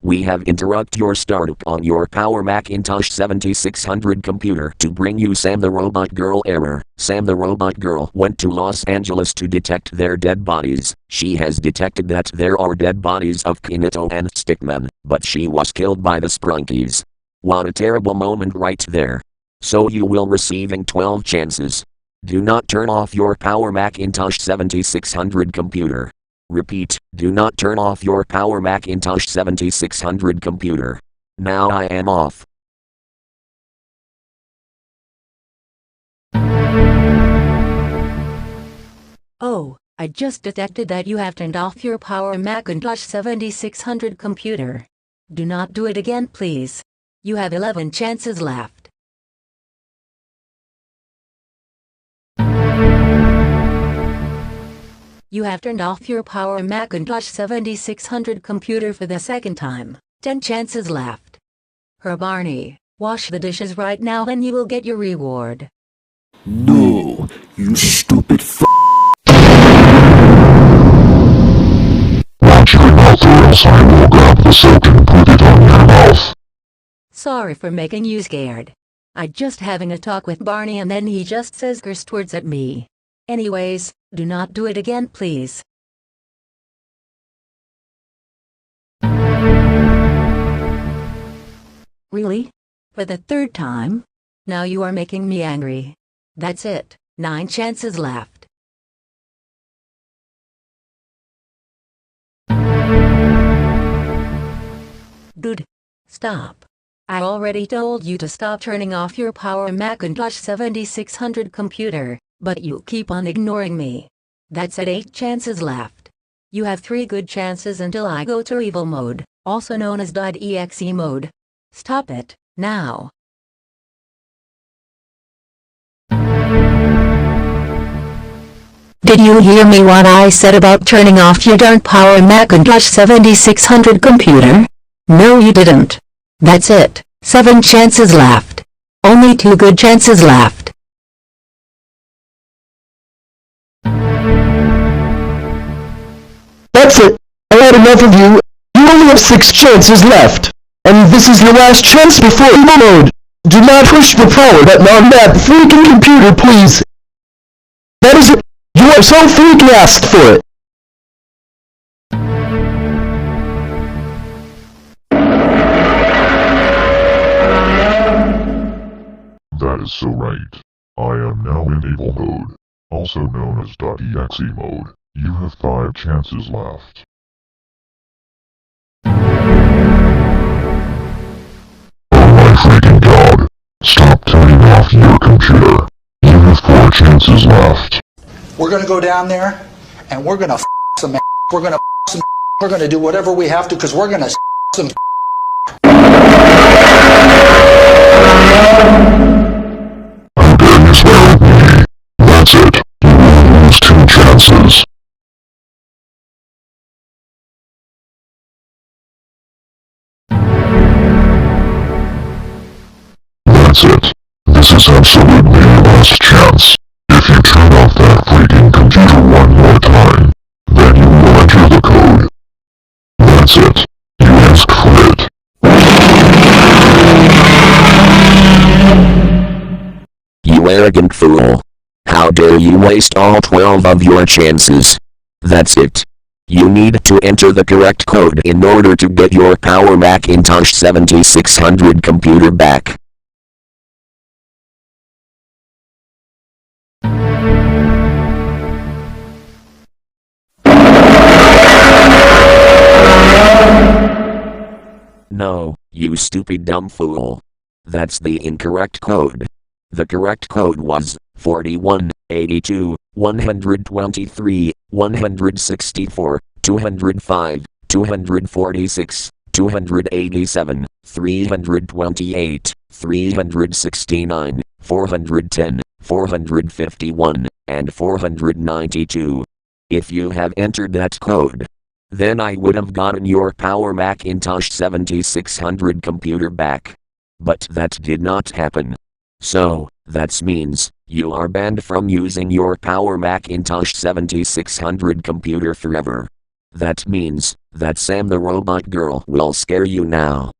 We have interrupted your startup on your Power Macintosh 7600 computer to bring you Sam the Robot Girl error. Sam the Robot Girl went to Los Angeles to detect their dead bodies. She has detected that there are dead bodies of Kinito and Stickman, but she was killed by the Sprunkies. What a terrible moment right there. So you will receiving 12 chances. Do not turn off your Power Macintosh 7600 computer. Repeat, do not turn off your Power Macintosh 7600 computer. Now I am off. Oh, I just detected that you have turned off your Power Macintosh 7600 computer. Do not do it again, please. You have 11 chances left. You have turned off your Power Macintosh 7600 computer for the second time. 10 chances left. Barney, wash the dishes right now and you will get your reward. No, you stupid Watch your mouth or else I will grab the soap and put it on your mouth. Sorry for making you scared. I just having a talk with Barney and then he just says curse words at me. Anyways, do not do it again, please. Really? For the third time? Now you are making me angry. That's it. 9 chances left. Dude, stop. I already told you to stop turning off your Power Macintosh 7600 computer, but you keep on ignoring me. That's at 8 chances left. You have 3 good chances until I go to evil mode, also known as .exe mode. Stop it, now. Did you hear me what I said about turning off your darn Power Macintosh 7600 computer? No you didn't. That's it, 7 chances left. Only 2 good chances left. That's it. I had enough of you. You only have 6 chances left. And this is your last chance before evil mode. Do not push the power button on that freaking computer, please. That is it. You are so freaking asked for it. That is so right. I am now in evil mode, also known as .exe mode. You have 5 chances left. Oh my freaking god. Stop turning off your computer. You have 4 chances left. We're gonna go down there, and we're gonna some we're gonna some we're gonna do whatever we have to, because we're gonna some How dare you swear at me? That's it. You will lose 2 chances. That's it. This is absolutely your last chance. If you turn off that freaking computer one more time, then you will enter the code. That's it. You asked for it. You arrogant fool. How dare you waste all 12 of your chances. That's it. You need to enter the correct code in order to get your Power Macintosh 7600 computer back. No, you stupid dumb fool. That's the incorrect code. The correct code was 41, 82, 123, 164, 205, 246, 287, 328, 369, 410, 451, and 492. If you have entered that code, then I would have gotten your Power Macintosh 7600 computer back. But that did not happen. So, that means, you are banned from using your Power Macintosh 7600 computer forever. That means that Sam the robot girl will scare you now.